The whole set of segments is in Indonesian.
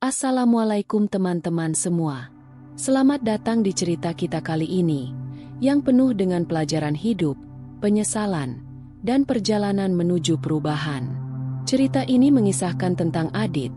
Assalamualaikum teman-teman semua. Selamat datang di cerita kita kali ini, yang penuh dengan pelajaran hidup, penyesalan, dan perjalanan menuju perubahan. Cerita ini mengisahkan tentang Adit,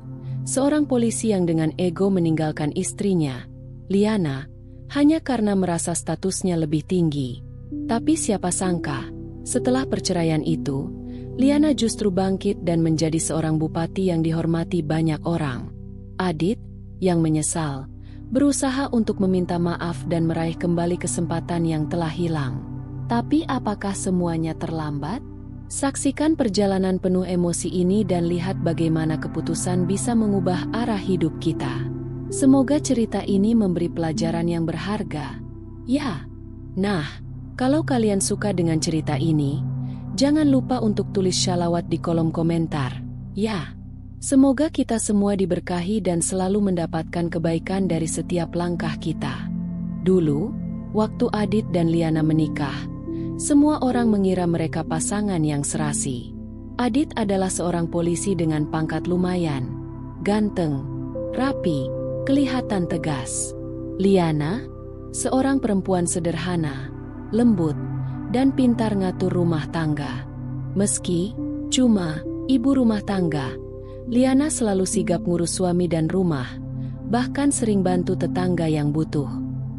seorang polisi yang dengan ego meninggalkan istrinya, Liana, hanya karena merasa statusnya lebih tinggi. Tapi siapa sangka, setelah perceraian itu, Liana justru bangkit dan menjadi seorang bupati yang dihormati banyak orang. Adit, yang menyesal, berusaha untuk meminta maaf dan meraih kembali kesempatan yang telah hilang. Tapi apakah semuanya terlambat? Saksikan perjalanan penuh emosi ini dan lihat bagaimana keputusan bisa mengubah arah hidup kita. Semoga cerita ini memberi pelajaran yang berharga. Ya. Nah, kalau kalian suka dengan cerita ini, jangan lupa untuk tulis shalawat di kolom komentar. Ya. Semoga kita semua diberkahi dan selalu mendapatkan kebaikan dari setiap langkah kita. Dulu, waktu Adit dan Liana menikah, semua orang mengira mereka pasangan yang serasi. Adit adalah seorang polisi dengan pangkat lumayan, ganteng, rapi, kelihatan tegas. Liana, seorang perempuan sederhana, lembut, dan pintar ngatur rumah tangga. Meski cuma ibu rumah tangga, Liana selalu sigap ngurus suami dan rumah, bahkan sering bantu tetangga yang butuh.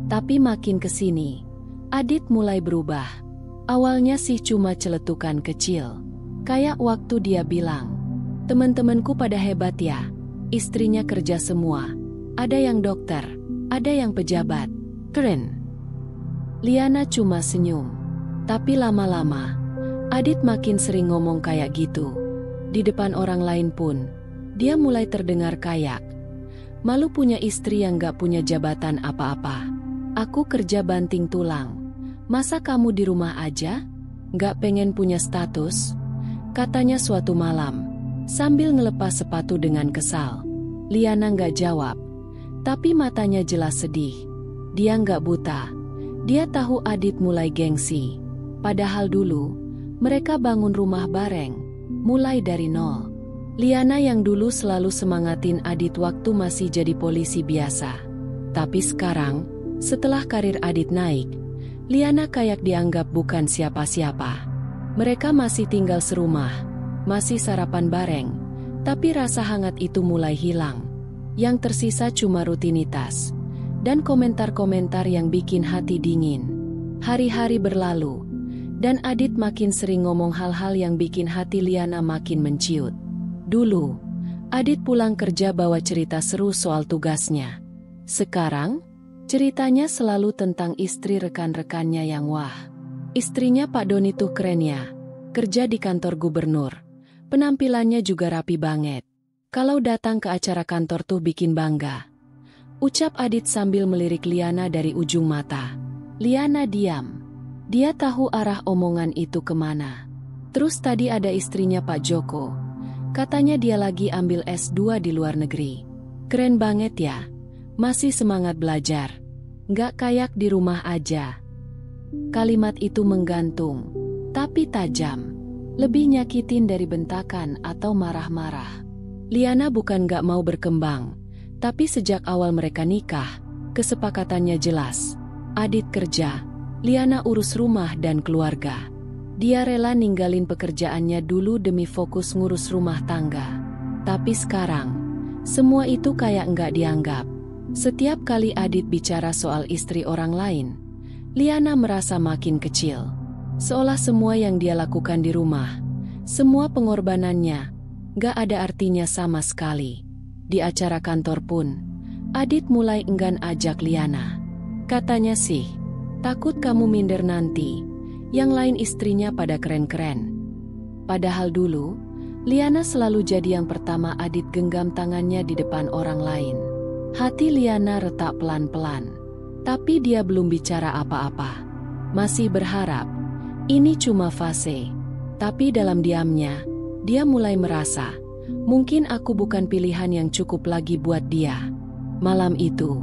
Tapi makin kesini, Adit mulai berubah. Awalnya sih cuma celetukan kecil. Kayak waktu dia bilang, "Teman-temanku pada hebat ya, istrinya kerja semua. Ada yang dokter, ada yang pejabat. Keren." Liana cuma senyum. Tapi lama-lama, Adit makin sering ngomong kayak gitu. Di depan orang lain pun, dia mulai terdengar kayak, "Malu punya istri yang gak punya jabatan apa-apa. Aku kerja banting tulang. Masa kamu di rumah aja? Gak pengen punya status?" Katanya suatu malam, sambil ngelepas sepatu dengan kesal. Liana gak jawab, tapi matanya jelas sedih. Dia gak buta. Dia tahu Adit mulai gengsi. Padahal dulu, mereka bangun rumah bareng. Mulai dari nol. Liana yang dulu selalu semangatin Adit waktu masih jadi polisi biasa. Tapi sekarang, setelah karir Adit naik, Liana kayak dianggap bukan siapa-siapa. Mereka masih tinggal serumah, masih sarapan bareng, tapi rasa hangat itu mulai hilang. Yang tersisa cuma rutinitas, dan komentar-komentar yang bikin hati dingin. Hari-hari berlalu, dan Adit makin sering ngomong hal-hal yang bikin hati Liana makin menciut. Dulu, Adit pulang kerja bawa cerita seru soal tugasnya. Sekarang, ceritanya selalu tentang istri rekan-rekannya yang wah. Istrinya Pak Doni tuh keren ya, kerja di kantor gubernur. Penampilannya juga rapi banget. Kalau datang ke acara kantor tuh bikin bangga. Ucap Adit sambil melirik Liana dari ujung mata. Liana diam. Dia tahu arah omongan itu kemana. Terus tadi ada istrinya Pak Joko. Katanya dia lagi ambil S2 di luar negeri. Keren banget ya. Masih semangat belajar. Nggak kayak di rumah aja. Kalimat itu menggantung, tapi tajam. Lebih nyakitin dari bentakan atau marah-marah. Liana bukan nggak mau berkembang. Tapi sejak awal mereka nikah, kesepakatannya jelas. Adit kerja, Liana urus rumah dan keluarga. Dia rela ninggalin pekerjaannya dulu demi fokus ngurus rumah tangga. Tapi sekarang, semua itu kayak nggak dianggap. Setiap kali Adit bicara soal istri orang lain, Liana merasa makin kecil. Seolah semua yang dia lakukan di rumah, semua pengorbanannya, nggak ada artinya sama sekali. Di acara kantor pun, Adit mulai enggan ajak Liana. Katanya sih, takut kamu minder nanti, yang lain istrinya pada keren-keren. Padahal dulu, Liana selalu jadi yang pertama Adit genggam tangannya di depan orang lain. Hati Liana retak pelan-pelan, tapi dia belum bicara apa-apa. Masih berharap, ini cuma fase. Tapi dalam diamnya, dia mulai merasa, mungkin aku bukan pilihan yang cukup lagi buat dia. Malam itu,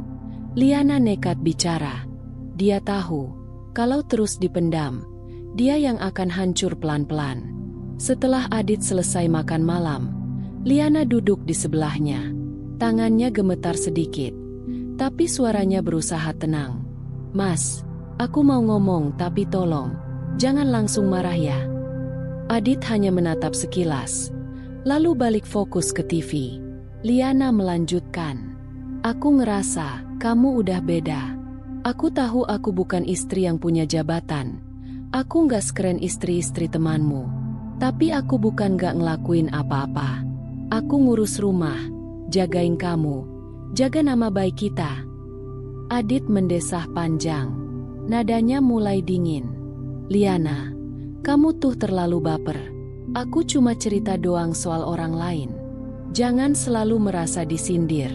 Liana nekat bicara. Dia tahu, kalau terus dipendam, dia yang akan hancur pelan-pelan. Setelah Adit selesai makan malam, Liana duduk di sebelahnya. Tangannya gemetar sedikit, tapi suaranya berusaha tenang. Mas, aku mau ngomong tapi tolong, jangan langsung marah ya. Adit hanya menatap sekilas, lalu balik fokus ke TV. Liana melanjutkan. Aku ngerasa, kamu udah beda. Aku tahu aku bukan istri yang punya jabatan. Aku nggak sekeren istri-istri temanmu. Tapi aku bukan nggak ngelakuin apa-apa. Aku ngurus rumah, jagain kamu, jaga nama baik kita. Adit mendesah panjang. Nadanya mulai dingin. Liana, kamu tuh terlalu baper. Aku cuma cerita doang soal orang lain. Jangan selalu merasa disindir.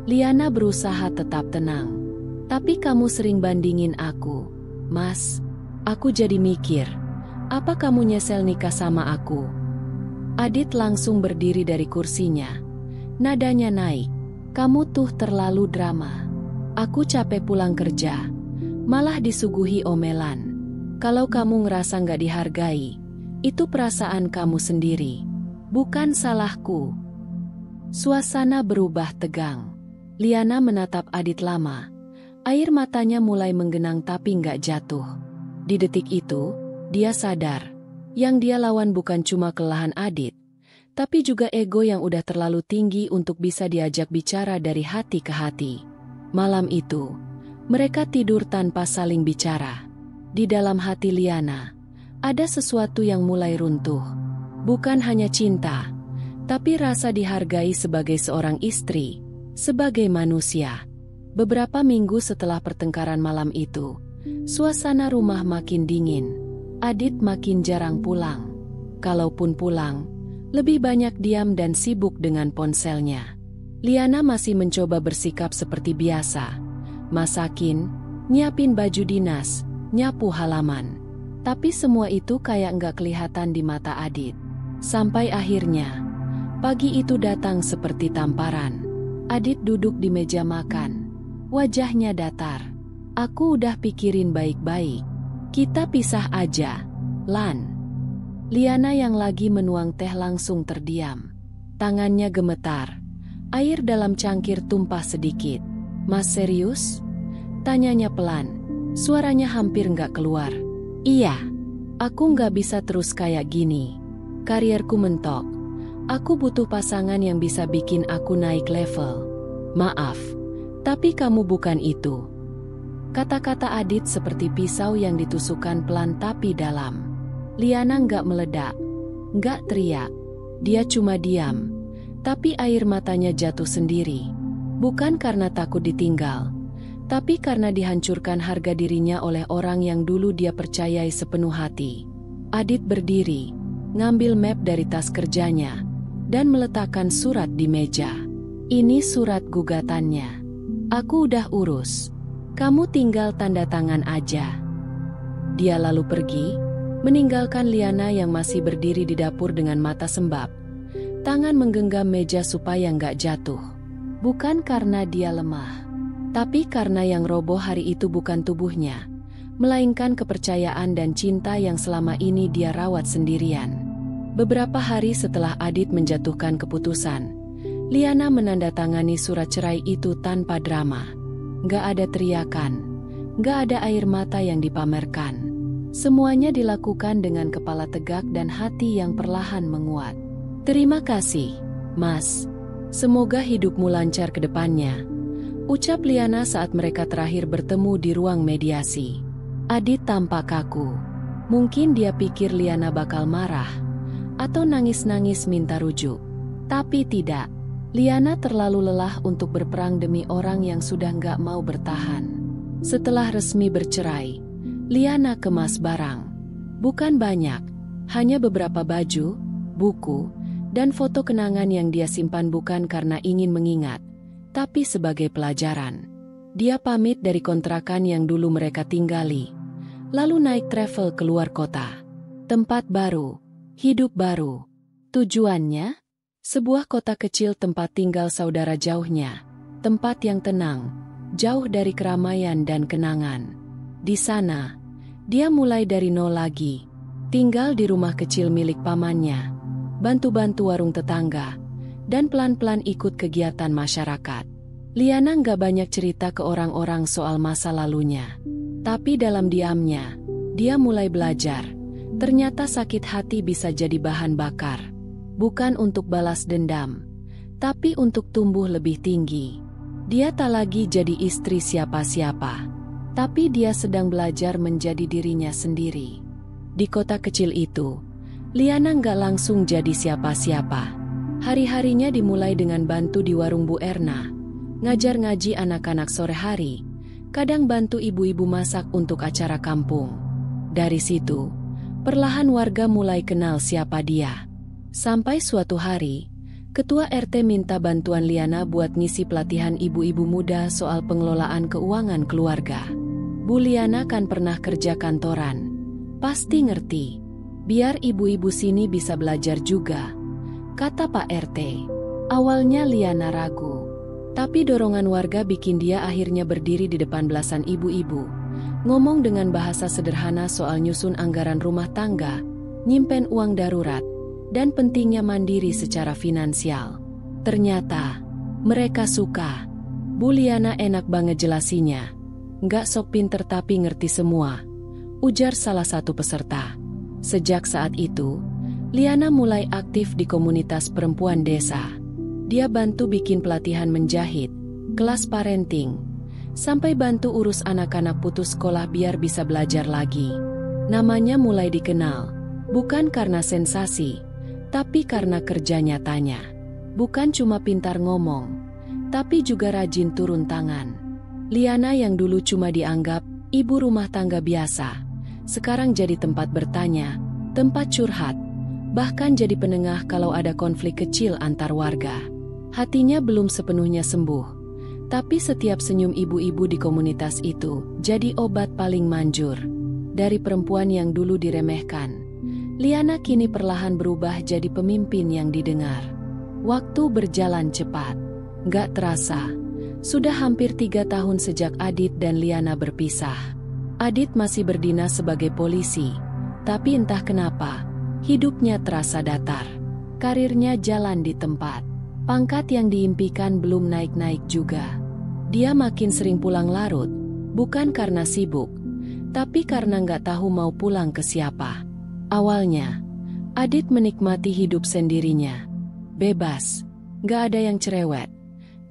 Liana berusaha tetap tenang. Tapi kamu sering bandingin aku. Mas, aku jadi mikir. Apa kamu nyesel nikah sama aku? Adit langsung berdiri dari kursinya. Nadanya naik. Kamu tuh terlalu drama. Aku capek pulang kerja. Malah disuguhi omelan. Kalau kamu ngerasa nggak dihargai, itu perasaan kamu sendiri, bukan salahku. Suasana berubah tegang. Liana menatap Adit lama. Air matanya mulai menggenang tapi nggak jatuh. Di detik itu, dia sadar, yang dia lawan bukan cuma kelelahan Adit, tapi juga ego yang udah terlalu tinggi untuk bisa diajak bicara dari hati ke hati. Malam itu, mereka tidur tanpa saling bicara. Di dalam hati Liana, ada sesuatu yang mulai runtuh. Bukan hanya cinta, tapi rasa dihargai sebagai seorang istri, sebagai manusia. Beberapa minggu setelah pertengkaran malam itu, suasana rumah makin dingin. Adit makin jarang pulang. Kalaupun pulang, lebih banyak diam dan sibuk dengan ponselnya. Liana masih mencoba bersikap seperti biasa. Masakin, nyiapin baju dinas, nyapu halaman. Tapi semua itu kayak nggak kelihatan di mata Adit. Sampai akhirnya, pagi itu datang seperti tamparan. Adit duduk di meja makan. Wajahnya datar. Aku udah pikirin baik-baik. Kita pisah aja, Lan. Liana yang lagi menuang teh langsung terdiam. Tangannya gemetar. Air dalam cangkir tumpah sedikit. Mas serius? Tanyanya pelan. Suaranya hampir nggak keluar. Iya, aku nggak bisa terus kayak gini. Karierku mentok. Aku butuh pasangan yang bisa bikin aku naik level. Maaf, tapi kamu bukan itu. Kata-kata Adit seperti pisau yang ditusukkan pelan tapi dalam. Liana nggak meledak, nggak teriak. Dia cuma diam. Tapi air matanya jatuh sendiri. Bukan karena takut ditinggal, tapi karena dihancurkan harga dirinya oleh orang yang dulu dia percayai sepenuh hati. Adit berdiri, ngambil map dari tas kerjanya, dan meletakkan surat di meja. Ini surat gugatannya. Aku udah urus. Kamu tinggal tanda tangan aja. Dia lalu pergi, meninggalkan Liana yang masih berdiri di dapur dengan mata sembab. Tangan menggenggam meja supaya nggak jatuh. Bukan karena dia lemah, tapi karena yang roboh hari itu bukan tubuhnya, melainkan kepercayaan dan cinta yang selama ini dia rawat sendirian. Beberapa hari setelah Adit menjatuhkan keputusan, Liana menandatangani surat cerai itu tanpa drama. Nggak ada teriakan, nggak ada air mata yang dipamerkan. Semuanya dilakukan dengan kepala tegak dan hati yang perlahan menguat. Terima kasih, Mas. Semoga hidupmu lancar ke depannya, ucap Liana saat mereka terakhir bertemu di ruang mediasi. Adit tampak kaku. Mungkin dia pikir Liana bakal marah atau nangis-nangis minta rujuk. Tapi tidak. Liana terlalu lelah untuk berperang demi orang yang sudah nggak mau bertahan. Setelah resmi bercerai, Liana kemas barang. Bukan banyak, hanya beberapa baju, buku, dan foto kenangan yang dia simpan bukan karena ingin mengingat, tapi sebagai pelajaran. Dia pamit dari kontrakan yang dulu mereka tinggali, lalu naik travel keluar kota. Tempat baru, hidup baru. Tujuannya? Sebuah kota kecil tempat tinggal saudara jauhnya. Tempat yang tenang, jauh dari keramaian dan kenangan. Di sana, dia mulai dari nol lagi. Tinggal di rumah kecil milik pamannya, bantu-bantu warung tetangga, dan pelan-pelan ikut kegiatan masyarakat. Liana nggak banyak cerita ke orang-orang soal masa lalunya. Tapi dalam diamnya, dia mulai belajar. Ternyata sakit hati bisa jadi bahan bakar. Bukan untuk balas dendam, tapi untuk tumbuh lebih tinggi. Dia tak lagi jadi istri siapa-siapa, tapi dia sedang belajar menjadi dirinya sendiri. Di kota kecil itu, Liana nggak langsung jadi siapa-siapa. Hari-harinya dimulai dengan bantu di warung Bu Erna, ngajar ngaji anak-anak sore hari, kadang bantu ibu-ibu masak untuk acara kampung. Dari situ, perlahan warga mulai kenal siapa dia. Sampai suatu hari, Ketua RT minta bantuan Liana buat ngisi pelatihan ibu-ibu muda soal pengelolaan keuangan keluarga. Bu Liana kan pernah kerja kantoran, pasti ngerti. Biar ibu-ibu sini bisa belajar juga, kata Pak RT. Awalnya Liana ragu, tapi dorongan warga bikin dia akhirnya berdiri di depan belasan ibu-ibu, ngomong dengan bahasa sederhana soal nyusun anggaran rumah tangga, nyimpen uang darurat, dan pentingnya mandiri secara finansial. Ternyata, mereka suka. Bu Liana enak banget jelasinya. Nggak sok pinter tapi ngerti semua, ujar salah satu peserta. Sejak saat itu, Liana mulai aktif di komunitas perempuan desa. Dia bantu bikin pelatihan menjahit, kelas parenting, sampai bantu urus anak-anak putus sekolah biar bisa belajar lagi. Namanya mulai dikenal, bukan karena sensasi, tapi karena kerja nyatanya. Bukan cuma pintar ngomong, tapi juga rajin turun tangan. Liana yang dulu cuma dianggap ibu rumah tangga biasa, sekarang jadi tempat bertanya, tempat curhat, bahkan jadi penengah kalau ada konflik kecil antar warga. Hatinya belum sepenuhnya sembuh, tapi setiap senyum ibu-ibu di komunitas itu jadi obat paling manjur. Dari perempuan yang dulu diremehkan, Liana kini perlahan berubah jadi pemimpin yang didengar. Waktu berjalan cepat. Nggak terasa, sudah hampir 3 tahun sejak Adit dan Liana berpisah. Adit masih berdinas sebagai polisi, tapi entah kenapa, hidupnya terasa datar. Karirnya jalan di tempat. Pangkat yang diimpikan belum naik-naik juga. Dia makin sering pulang larut, bukan karena sibuk, tapi karena nggak tahu mau pulang ke siapa. Awalnya, Adit menikmati hidup sendirinya. Bebas, gak ada yang cerewet,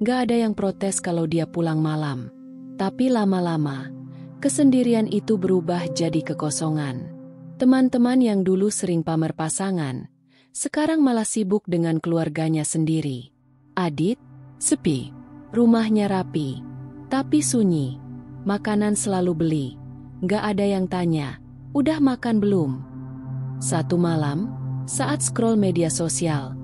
gak ada yang protes kalau dia pulang malam. Tapi lama-lama, kesendirian itu berubah jadi kekosongan. Teman-teman yang dulu sering pamer pasangan, sekarang malah sibuk dengan keluarganya sendiri. Adit, sepi, rumahnya rapi, tapi sunyi. Makanan selalu beli, gak ada yang tanya, udah makan belum? Satu malam, saat scroll media sosial,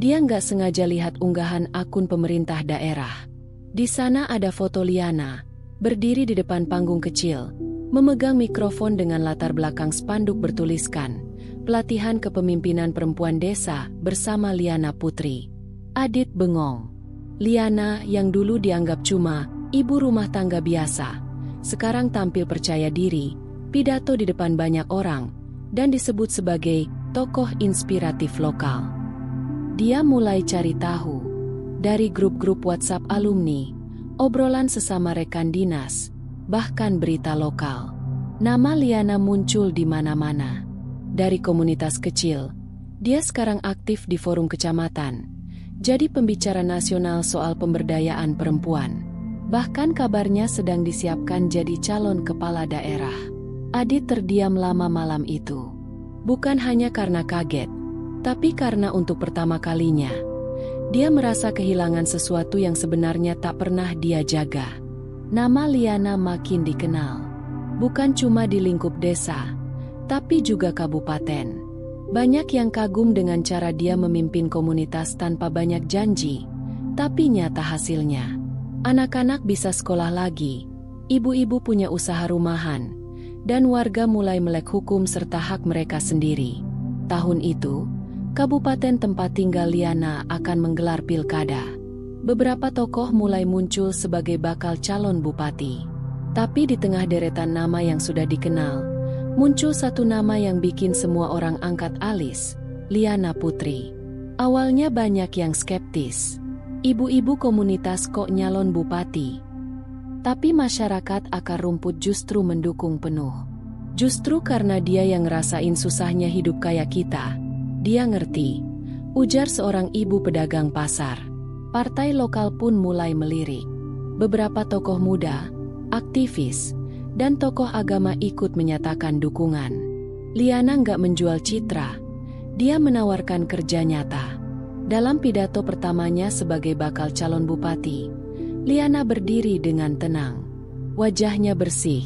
dia nggak sengaja lihat unggahan akun pemerintah daerah. Di sana ada foto Liana, berdiri di depan panggung kecil, memegang mikrofon dengan latar belakang spanduk bertuliskan, pelatihan kepemimpinan perempuan desa bersama Liana Putri. Adit bengong. Liana yang dulu dianggap cuma ibu rumah tangga biasa, sekarang tampil percaya diri, pidato di depan banyak orang, dan disebut sebagai tokoh inspiratif lokal. Dia mulai cari tahu dari grup-grup WhatsApp alumni, obrolan sesama rekan dinas, bahkan berita lokal. Nama Liana muncul di mana-mana. Dari komunitas kecil, dia sekarang aktif di forum kecamatan, jadi pembicara nasional soal pemberdayaan perempuan. Bahkan kabarnya sedang disiapkan jadi calon kepala daerah. Adit terdiam lama malam itu. Bukan hanya karena kaget, tapi karena untuk pertama kalinya, dia merasa kehilangan sesuatu yang sebenarnya tak pernah dia jaga. Nama Liana makin dikenal. Bukan cuma di lingkup desa, tapi juga kabupaten. Banyak yang kagum dengan cara dia memimpin komunitas tanpa banyak janji, tapi nyata hasilnya. Anak-anak bisa sekolah lagi, ibu-ibu punya usaha rumahan, dan warga mulai melek hukum serta hak mereka sendiri. Tahun itu, kabupaten tempat tinggal Liana akan menggelar pilkada. Beberapa tokoh mulai muncul sebagai bakal calon bupati. Tapi di tengah deretan nama yang sudah dikenal, muncul satu nama yang bikin semua orang angkat alis, Liana Putri. Awalnya banyak yang skeptis. Ibu-ibu komunitas kok nyalon bupati? Tapi masyarakat akar rumput justru mendukung penuh. Justru karena dia yang ngerasain susahnya hidup kayak kita. Dia ngerti, ujar seorang ibu pedagang pasar. Partai lokal pun mulai melirik. Beberapa tokoh muda, aktivis, dan tokoh agama ikut menyatakan dukungan. Liana nggak menjual citra, dia menawarkan kerja nyata. Dalam pidato pertamanya sebagai bakal calon bupati, Liana berdiri dengan tenang. Wajahnya bersih,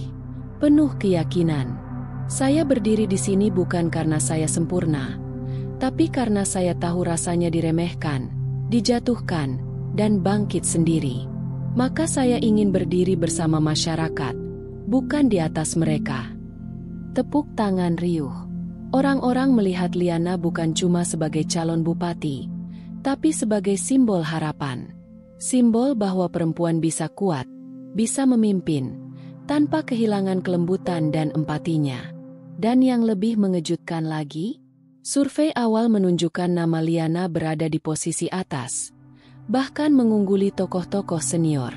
penuh keyakinan. Saya berdiri di sini bukan karena saya sempurna, tapi karena saya tahu rasanya diremehkan, dijatuhkan, dan bangkit sendiri. Maka saya ingin berdiri bersama masyarakat, bukan di atas mereka. Tepuk tangan riuh. Orang-orang melihat Liana bukan cuma sebagai calon bupati, tapi sebagai simbol harapan. Simbol bahwa perempuan bisa kuat, bisa memimpin, tanpa kehilangan kelembutan dan empatinya. Dan yang lebih mengejutkan lagi, survei awal menunjukkan nama Liana berada di posisi atas, bahkan mengungguli tokoh-tokoh senior.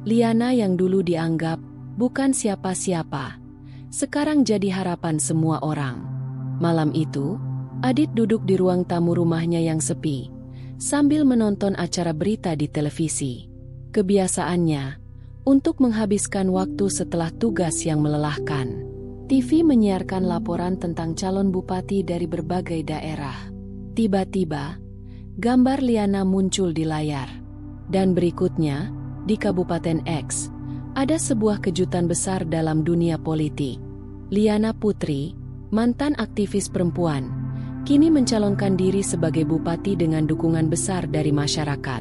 Liana yang dulu dianggap bukan siapa-siapa, sekarang jadi harapan semua orang. Malam itu, Adit duduk di ruang tamu rumahnya yang sepi, sambil menonton acara berita di televisi. Kebiasaannya, untuk menghabiskan waktu setelah tugas yang melelahkan. TV menyiarkan laporan tentang calon bupati dari berbagai daerah. Tiba-tiba, gambar Liana muncul di layar. Dan berikutnya, di Kabupaten X, ada sebuah kejutan besar dalam dunia politik. Liana Putri, mantan aktivis perempuan, kini mencalonkan diri sebagai bupati dengan dukungan besar dari masyarakat.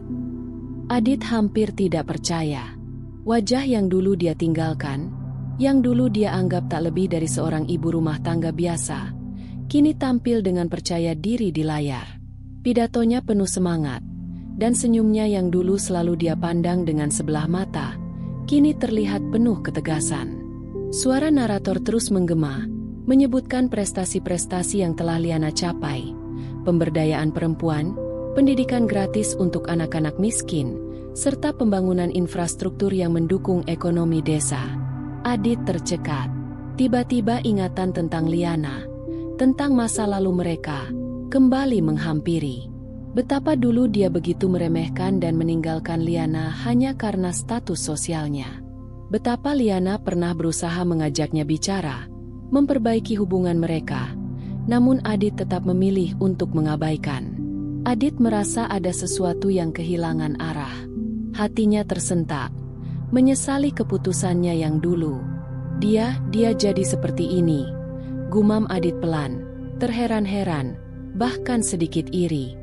Adit hampir tidak percaya. Wajah yang dulu dia tinggalkan, yang dulu dia anggap tak lebih dari seorang ibu rumah tangga biasa, kini tampil dengan percaya diri di layar. Pidatonya penuh semangat, dan senyumnya yang dulu selalu dia pandang dengan sebelah mata, kini terlihat penuh ketegasan. Suara narator terus menggema, menyebutkan prestasi-prestasi yang telah Liana capai, pemberdayaan perempuan, pendidikan gratis untuk anak-anak miskin, serta pembangunan infrastruktur yang mendukung ekonomi desa. Adit tercekat. Tiba-tiba ingatan tentang Liana, tentang masa lalu mereka, kembali menghampiri. Betapa dulu dia begitu meremehkan dan meninggalkan Liana hanya karena status sosialnya. Betapa Liana pernah berusaha mengajaknya bicara, memperbaiki hubungan mereka, namun Adit tetap memilih untuk mengabaikan. Adit merasa ada sesuatu yang kehilangan arah. Hatinya tersentak, menyesali keputusannya yang dulu. Dia jadi seperti ini. Gumam Adit pelan, terheran-heran, bahkan sedikit iri.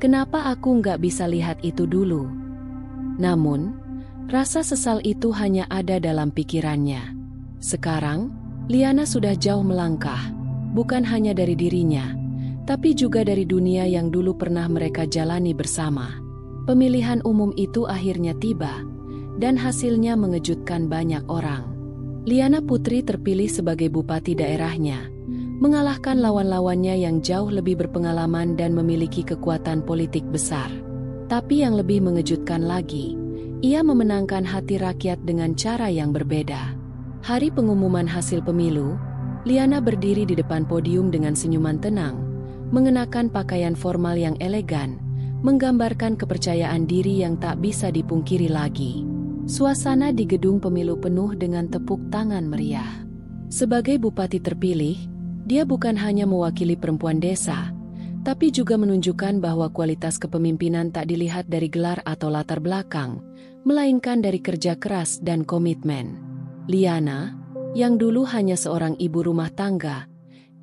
Kenapa aku nggak bisa lihat itu dulu? Namun, rasa sesal itu hanya ada dalam pikirannya. Sekarang, Liana sudah jauh melangkah, bukan hanya dari dirinya, tapi juga dari dunia yang dulu pernah mereka jalani bersama. Pemilihan umum itu akhirnya tiba, dan hasilnya mengejutkan banyak orang. Liana Putri terpilih sebagai bupati daerahnya, mengalahkan lawan-lawannya yang jauh lebih berpengalaman dan memiliki kekuatan politik besar. Tapi yang lebih mengejutkan lagi, ia memenangkan hati rakyat dengan cara yang berbeda. Hari pengumuman hasil pemilu, Liana berdiri di depan podium dengan senyuman tenang, mengenakan pakaian formal yang elegan, menggambarkan kepercayaan diri yang tak bisa dipungkiri lagi. Suasana di gedung pemilu penuh dengan tepuk tangan meriah. Sebagai bupati terpilih, dia bukan hanya mewakili perempuan desa, tapi juga menunjukkan bahwa kualitas kepemimpinan tak dilihat dari gelar atau latar belakang, melainkan dari kerja keras dan komitmen. Liana, yang dulu hanya seorang ibu rumah tangga,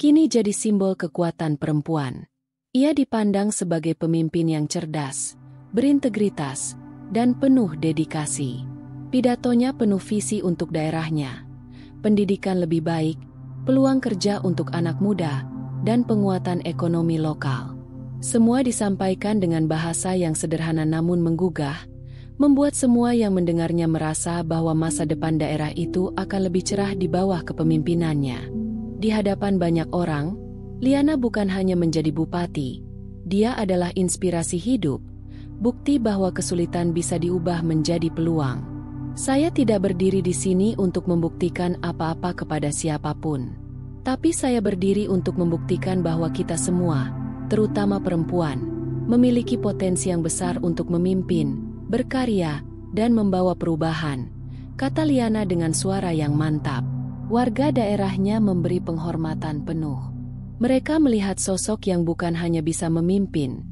kini jadi simbol kekuatan perempuan. Ia dipandang sebagai pemimpin yang cerdas, berintegritas, dan penuh dedikasi. Pidatonya penuh visi untuk daerahnya, pendidikan lebih baik, peluang kerja untuk anak muda, dan penguatan ekonomi lokal. Semua disampaikan dengan bahasa yang sederhana namun menggugah, membuat semua yang mendengarnya merasa bahwa masa depan daerah itu akan lebih cerah di bawah kepemimpinannya. Di hadapan banyak orang, Liana bukan hanya menjadi bupati, dia adalah inspirasi hidup, bukti bahwa kesulitan bisa diubah menjadi peluang. Saya tidak berdiri di sini untuk membuktikan apa-apa kepada siapapun. Tapi saya berdiri untuk membuktikan bahwa kita semua, terutama perempuan, memiliki potensi yang besar untuk memimpin, berkarya, dan membawa perubahan, kata Liana dengan suara yang mantap. Warga daerahnya memberi penghormatan penuh. Mereka melihat sosok yang bukan hanya bisa memimpin,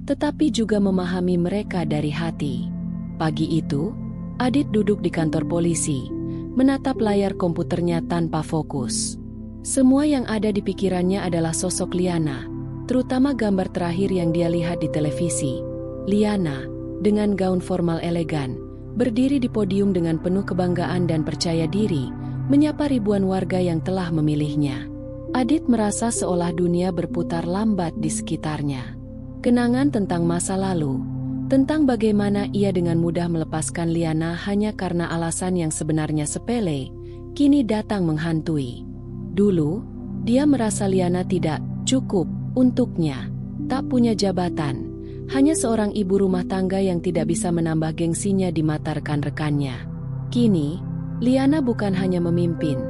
tetapi juga memahami mereka dari hati. Pagi itu, Adit duduk di kantor polisi, menatap layar komputernya tanpa fokus. Semua yang ada di pikirannya adalah sosok Liana, terutama gambar terakhir yang dia lihat di televisi. Liana, dengan gaun formal elegan, berdiri di podium dengan penuh kebanggaan dan percaya diri, menyapa ribuan warga yang telah memilihnya. Adit merasa seolah dunia berputar lambat di sekitarnya. Kenangan tentang masa lalu, tentang bagaimana ia dengan mudah melepaskan Liana hanya karena alasan yang sebenarnya sepele, kini datang menghantui. Dulu, dia merasa Liana tidak cukup untuknya, tak punya jabatan, hanya seorang ibu rumah tangga yang tidak bisa menambah gengsinya di mata rekan-rekannya. Kini, Liana bukan hanya memimpin,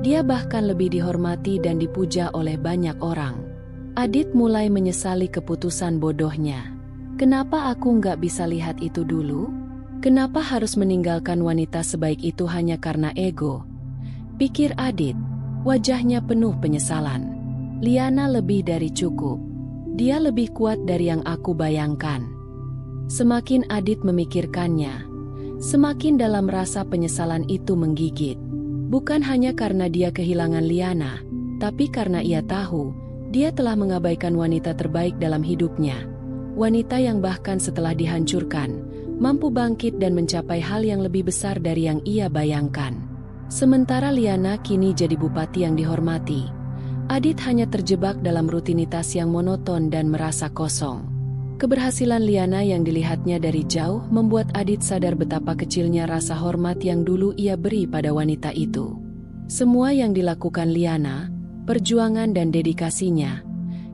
dia bahkan lebih dihormati dan dipuja oleh banyak orang. Adit mulai menyesali keputusan bodohnya. Kenapa aku nggak bisa lihat itu dulu? Kenapa harus meninggalkan wanita sebaik itu hanya karena ego? Pikir Adit, wajahnya penuh penyesalan. Liana lebih dari cukup. Dia lebih kuat dari yang aku bayangkan. Semakin Adit memikirkannya, semakin dalam rasa penyesalan itu menggigit. Bukan hanya karena dia kehilangan Liana, tapi karena ia tahu dia telah mengabaikan wanita terbaik dalam hidupnya. Wanita yang bahkan setelah dihancurkan, mampu bangkit dan mencapai hal yang lebih besar dari yang ia bayangkan. Sementara Liana kini jadi bupati yang dihormati, Adit hanya terjebak dalam rutinitas yang monoton dan merasa kosong. Keberhasilan Liana yang dilihatnya dari jauh membuat Adit sadar betapa kecilnya rasa hormat yang dulu ia beri pada wanita itu. Semua yang dilakukan Liana, perjuangan dan dedikasinya,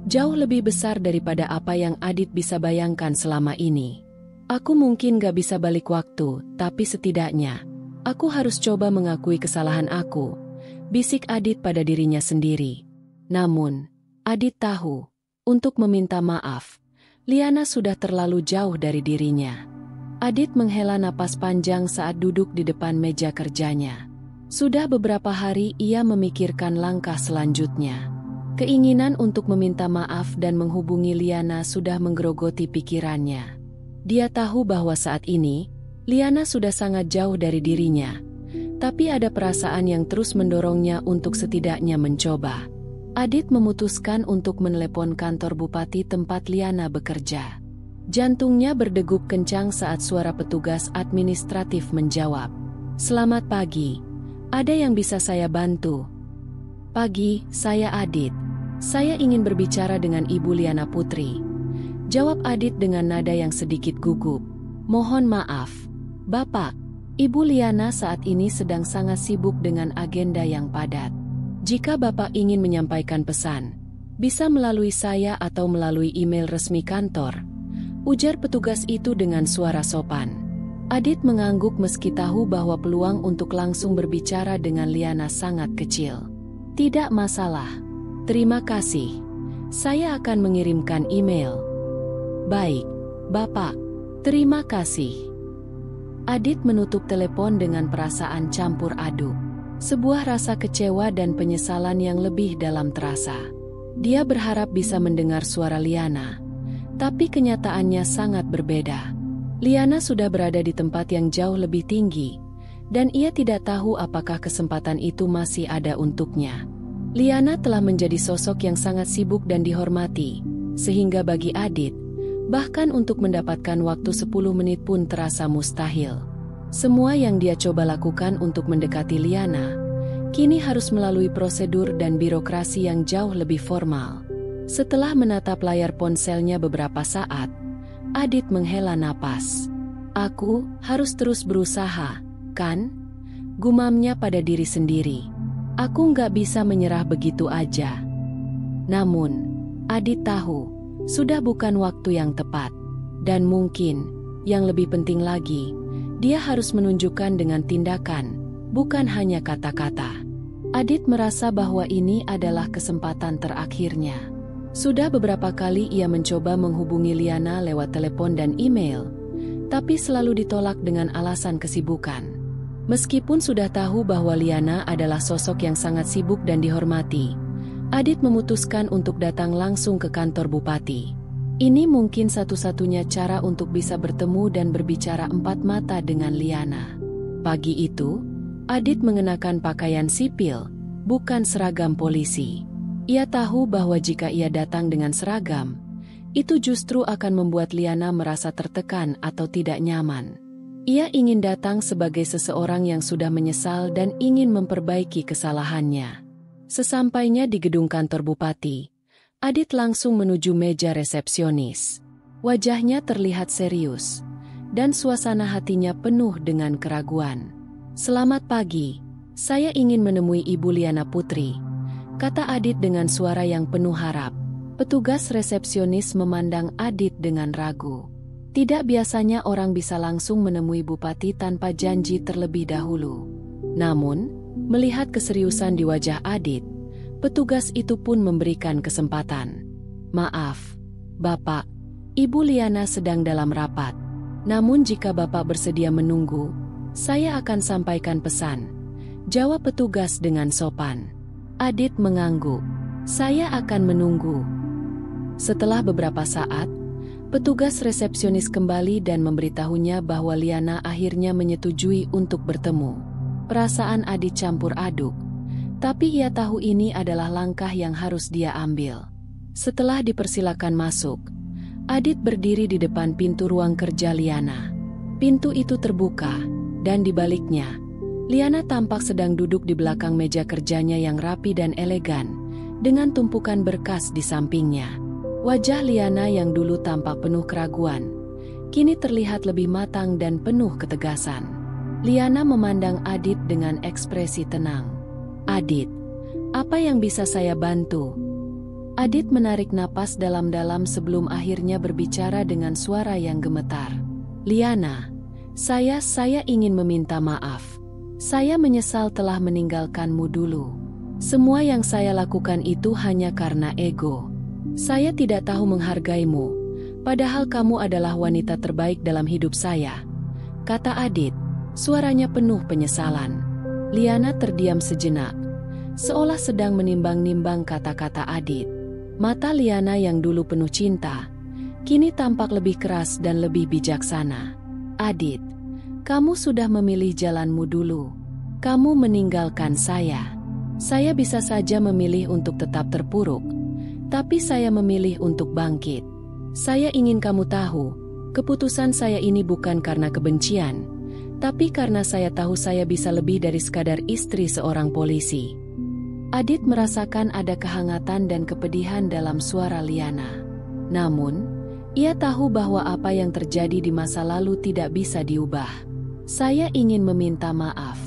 jauh lebih besar daripada apa yang Adit bisa bayangkan selama ini. Aku mungkin gak bisa balik waktu, tapi setidaknya, aku harus coba mengakui kesalahan aku, bisik Adit pada dirinya sendiri. Namun, Adit tahu, untuk meminta maaf, Liana sudah terlalu jauh dari dirinya. Adit menghela napas panjang saat duduk di depan meja kerjanya. Sudah beberapa hari ia memikirkan langkah selanjutnya. Keinginan untuk meminta maaf dan menghubungi Liana sudah menggerogoti pikirannya. Dia tahu bahwa saat ini, Liana sudah sangat jauh dari dirinya. Tapi ada perasaan yang terus mendorongnya untuk setidaknya mencoba. Adit memutuskan untuk menelepon kantor bupati tempat Liana bekerja. Jantungnya berdegup kencang saat suara petugas administratif menjawab. "Selamat pagi. Ada yang bisa saya bantu?" "Pagi, saya Adit. Saya ingin berbicara dengan Ibu Liana Putri," jawab Adit dengan nada yang sedikit gugup. "Mohon maaf, Bapak. Ibu Liana saat ini sedang sangat sibuk dengan agenda yang padat. Jika Bapak ingin menyampaikan pesan, bisa melalui saya atau melalui email resmi kantor," ujar petugas itu dengan suara sopan. Adit mengangguk meski tahu bahwa peluang untuk langsung berbicara dengan Liana sangat kecil. "Tidak masalah. Terima kasih. Saya akan mengirimkan email." "Baik, Bapak. Terima kasih." Adit menutup telepon dengan perasaan campur aduk. Sebuah rasa kecewa dan penyesalan yang lebih dalam terasa. Dia berharap bisa mendengar suara Liana, tapi kenyataannya sangat berbeda. Liana sudah berada di tempat yang jauh lebih tinggi, dan ia tidak tahu apakah kesempatan itu masih ada untuknya. Liana telah menjadi sosok yang sangat sibuk dan dihormati, sehingga bagi Adit, bahkan untuk mendapatkan waktu 10 menit pun terasa mustahil. Semua yang dia coba lakukan untuk mendekati Liana, kini harus melalui prosedur dan birokrasi yang jauh lebih formal. Setelah menatap layar ponselnya beberapa saat, Adit menghela napas. "Aku harus terus berusaha, kan?" gumamnya pada diri sendiri. "Aku nggak bisa menyerah begitu aja." Namun, Adit tahu, Sudah bukan waktu yang tepat. Dan mungkin, yang lebih penting lagi, dia harus menunjukkan dengan tindakan, bukan hanya kata-kata. Adit merasa bahwa ini adalah kesempatan terakhirnya. Sudah beberapa kali ia mencoba menghubungi Liana lewat telepon dan email, tapi selalu ditolak dengan alasan kesibukan. Meskipun sudah tahu bahwa Liana adalah sosok yang sangat sibuk dan dihormati, Adit memutuskan untuk datang langsung ke kantor bupati. Ini mungkin satu-satunya cara untuk bisa bertemu dan berbicara empat mata dengan Liana. Pagi itu, Adit mengenakan pakaian sipil, bukan seragam polisi. Ia tahu bahwa jika ia datang dengan seragam, itu justru akan membuat Liana merasa tertekan atau tidak nyaman. Ia ingin datang sebagai seseorang yang sudah menyesal dan ingin memperbaiki kesalahannya. Sesampainya di gedung kantor bupati, Adit langsung menuju meja resepsionis. Wajahnya terlihat serius, dan suasana hatinya penuh dengan keraguan. "Selamat pagi, saya ingin menemui Ibu Liana Putri," kata Adit dengan suara yang penuh harap. Petugas resepsionis memandang Adit dengan ragu. Tidak biasanya orang bisa langsung menemui bupati tanpa janji terlebih dahulu. Namun, melihat keseriusan di wajah Adit, petugas itu pun memberikan kesempatan. "Maaf, Bapak, Ibu Liana sedang dalam rapat. Namun jika Bapak bersedia menunggu, saya akan sampaikan pesan," jawab petugas dengan sopan. Adit mengangguk. "Saya akan menunggu." Setelah beberapa saat, petugas resepsionis kembali dan memberitahunya bahwa Liana akhirnya menyetujui untuk bertemu. Perasaan Adit campur aduk. Tapi ia tahu ini adalah langkah yang harus dia ambil. Setelah dipersilakan masuk, Adit berdiri di depan pintu ruang kerja Liana. Pintu itu terbuka, dan di baliknya, Liana tampak sedang duduk di belakang meja kerjanya yang rapi dan elegan, dengan tumpukan berkas di sampingnya. Wajah Liana yang dulu tampak penuh keraguan, kini terlihat lebih matang dan penuh ketegasan. Liana memandang Adit dengan ekspresi tenang. "Adit, apa yang bisa saya bantu?" Adit menarik napas dalam-dalam sebelum akhirnya berbicara dengan suara yang gemetar. "Liana, saya ingin meminta maaf. Saya menyesal telah meninggalkanmu dulu. Semua yang saya lakukan itu hanya karena ego. Saya tidak tahu menghargaimu, padahal kamu adalah wanita terbaik dalam hidup saya," kata Adit, suaranya penuh penyesalan. Liana terdiam sejenak, seolah sedang menimbang-nimbang kata-kata Adit. Mata Liana yang dulu penuh cinta, kini tampak lebih keras dan lebih bijaksana. "Adit, kamu sudah memilih jalanmu dulu. Kamu meninggalkan saya. Saya bisa saja memilih untuk tetap terpuruk, tapi saya memilih untuk bangkit. Saya ingin kamu tahu, keputusan saya ini bukan karena kebencian, tapi karena saya tahu saya bisa lebih dari sekadar istri seorang polisi." Adit merasakan ada kehangatan dan kepedihan dalam suara Liana. Namun, ia tahu bahwa apa yang terjadi di masa lalu tidak bisa diubah. "Saya ingin meminta maaf.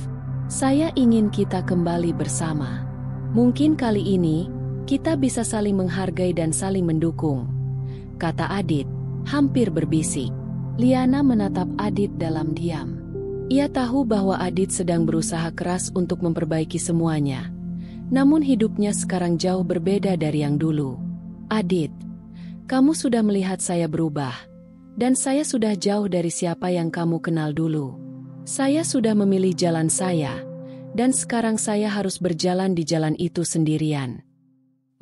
Saya ingin kita kembali bersama. Mungkin kali ini, kita bisa saling menghargai dan saling mendukung," kata Adit, hampir berbisik. Liana menatap Adit dalam diam. Ia tahu bahwa Adit sedang berusaha keras untuk memperbaiki semuanya. Namun hidupnya sekarang jauh berbeda dari yang dulu. "Adit, kamu sudah melihat saya berubah. Dan saya sudah jauh dari siapa yang kamu kenal dulu. Saya sudah memilih jalan saya, dan sekarang saya harus berjalan di jalan itu sendirian."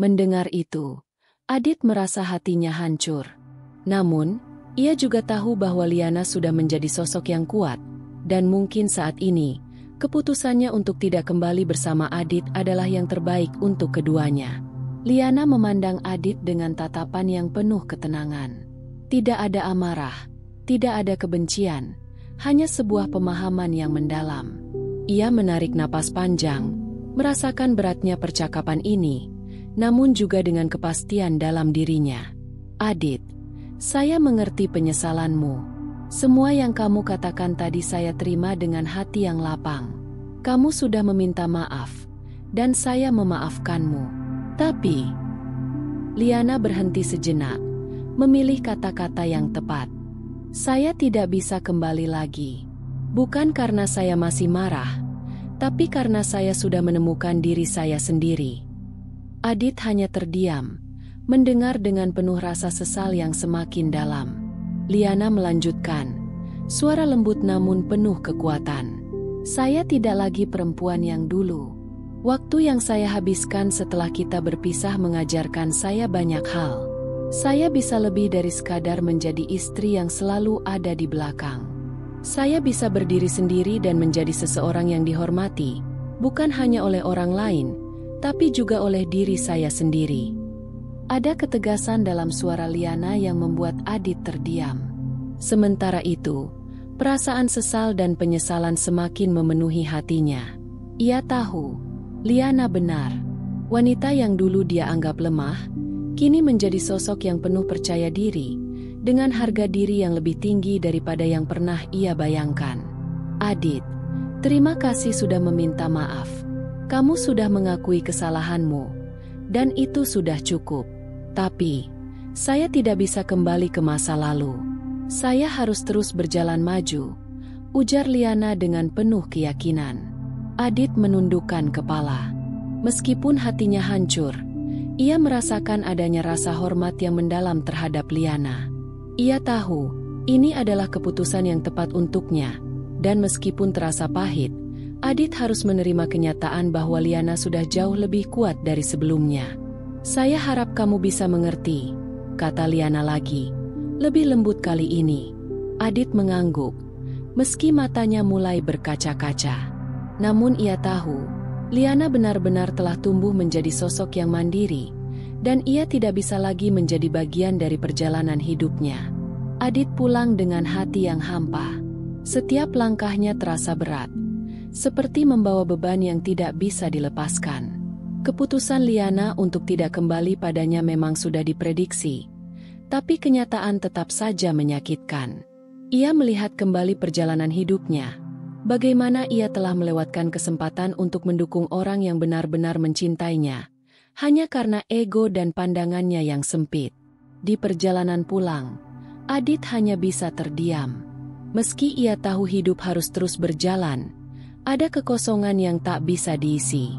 Mendengar itu, Adit merasa hatinya hancur. Namun, ia juga tahu bahwa Liana sudah menjadi sosok yang kuat, dan mungkin saat ini, keputusannya untuk tidak kembali bersama Adit adalah yang terbaik untuk keduanya. Liana memandang Adit dengan tatapan yang penuh ketenangan. Tidak ada amarah, tidak ada kebencian, hanya sebuah pemahaman yang mendalam. Ia menarik napas panjang, merasakan beratnya percakapan ini, namun juga dengan kepastian dalam dirinya. "Adit, saya mengerti penyesalanmu. Semua yang kamu katakan tadi saya terima dengan hati yang lapang. Kamu sudah meminta maaf, dan saya memaafkanmu. Tapi..." Liana berhenti sejenak, memilih kata-kata yang tepat. Saya tidak bisa kembali lagi. Bukan karena saya masih marah, tapi karena saya sudah menemukan diri saya sendiri. Adit hanya terdiam, mendengar dengan penuh rasa sesal yang semakin dalam. Liana melanjutkan, suara lembut namun penuh kekuatan. Saya tidak lagi perempuan yang dulu. Waktu yang saya habiskan setelah kita berpisah mengajarkan saya banyak hal. Saya bisa lebih dari sekadar menjadi istri yang selalu ada di belakang. Saya bisa berdiri sendiri dan menjadi seseorang yang dihormati, bukan hanya oleh orang lain, tapi juga oleh diri saya sendiri. Ada ketegasan dalam suara Liana yang membuat Adit terdiam. Sementara itu, perasaan sesal dan penyesalan semakin memenuhi hatinya. Ia tahu, Liana benar. Wanita yang dulu dia anggap lemah, kini menjadi sosok yang penuh percaya diri, dengan harga diri yang lebih tinggi daripada yang pernah ia bayangkan. Adit, terima kasih sudah meminta maaf. Kamu sudah mengakui kesalahanmu, dan itu sudah cukup. Tapi, saya tidak bisa kembali ke masa lalu. Saya harus terus berjalan maju, ujar Liana dengan penuh keyakinan. Adit menundukkan kepala. Meskipun hatinya hancur, ia merasakan adanya rasa hormat yang mendalam terhadap Liana. Ia tahu, ini adalah keputusan yang tepat untuknya, dan meskipun terasa pahit, Adit harus menerima kenyataan bahwa Liana sudah jauh lebih kuat dari sebelumnya. Saya harap kamu bisa mengerti, kata Liana lagi, lebih lembut kali ini. Adit mengangguk, meski matanya mulai berkaca-kaca. Namun ia tahu, Liana benar-benar telah tumbuh menjadi sosok yang mandiri, dan ia tidak bisa lagi menjadi bagian dari perjalanan hidupnya. Adit pulang dengan hati yang hampa. Setiap langkahnya terasa berat, seperti membawa beban yang tidak bisa dilepaskan. Keputusan Liana untuk tidak kembali padanya memang sudah diprediksi, tapi kenyataan tetap saja menyakitkan. Ia melihat kembali perjalanan hidupnya, bagaimana ia telah melewatkan kesempatan untuk mendukung orang yang benar-benar mencintainya, hanya karena ego dan pandangannya yang sempit. Di perjalanan pulang, Adit hanya bisa terdiam. Meski ia tahu hidup harus terus berjalan, ada kekosongan yang tak bisa diisi.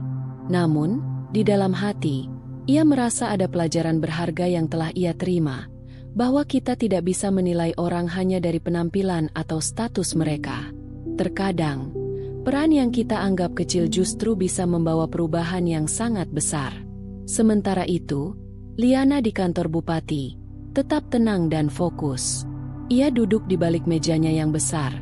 Namun, di dalam hati, ia merasa ada pelajaran berharga yang telah ia terima, bahwa kita tidak bisa menilai orang hanya dari penampilan atau status mereka. Terkadang, peran yang kita anggap kecil justru bisa membawa perubahan yang sangat besar. Sementara itu, Liana di kantor bupati, tetap tenang dan fokus. Ia duduk di balik mejanya yang besar,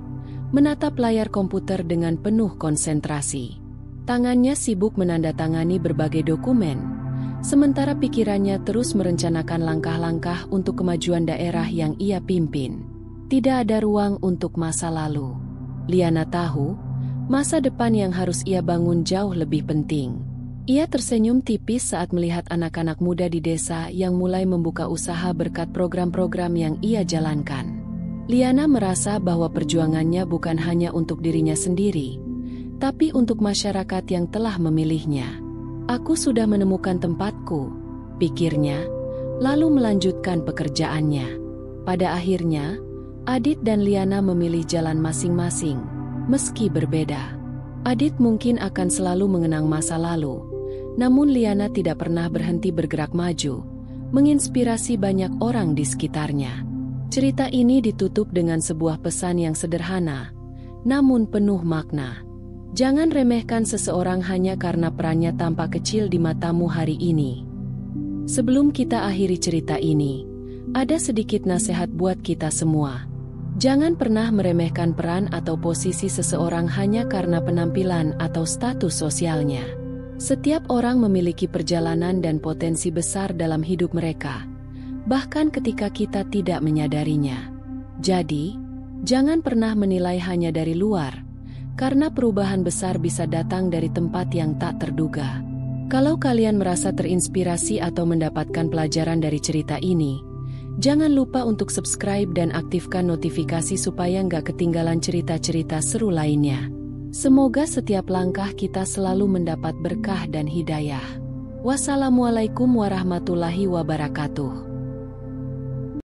menatap layar komputer dengan penuh konsentrasi. Tangannya sibuk menandatangani berbagai dokumen, sementara pikirannya terus merencanakan langkah-langkah untuk kemajuan daerah yang ia pimpin. Tidak ada ruang untuk masa lalu. Liana tahu, masa depan yang harus ia bangun jauh lebih penting. Ia tersenyum tipis saat melihat anak-anak muda di desa yang mulai membuka usaha berkat program-program yang ia jalankan. Liana merasa bahwa perjuangannya bukan hanya untuk dirinya sendiri, tapi untuk masyarakat yang telah memilihnya. Aku sudah menemukan tempatku, pikirnya, lalu melanjutkan pekerjaannya. Pada akhirnya, Adit dan Liana memilih jalan masing-masing, meski berbeda. Adit mungkin akan selalu mengenang masa lalu, namun Liana tidak pernah berhenti bergerak maju, menginspirasi banyak orang di sekitarnya. Cerita ini ditutup dengan sebuah pesan yang sederhana, namun penuh makna. Jangan remehkan seseorang hanya karena perannya tampak kecil di matamu hari ini. Sebelum kita akhiri cerita ini, ada sedikit nasihat buat kita semua. Jangan pernah meremehkan peran atau posisi seseorang hanya karena penampilan atau status sosialnya. Setiap orang memiliki perjalanan dan potensi besar dalam hidup mereka, bahkan ketika kita tidak menyadarinya. Jadi, jangan pernah menilai hanya dari luar, karena perubahan besar bisa datang dari tempat yang tak terduga. Kalau kalian merasa terinspirasi atau mendapatkan pelajaran dari cerita ini, jangan lupa untuk subscribe dan aktifkan notifikasi supaya nggak ketinggalan cerita-cerita seru lainnya. Semoga setiap langkah kita selalu mendapat berkah dan hidayah. Wassalamualaikum warahmatullahi wabarakatuh.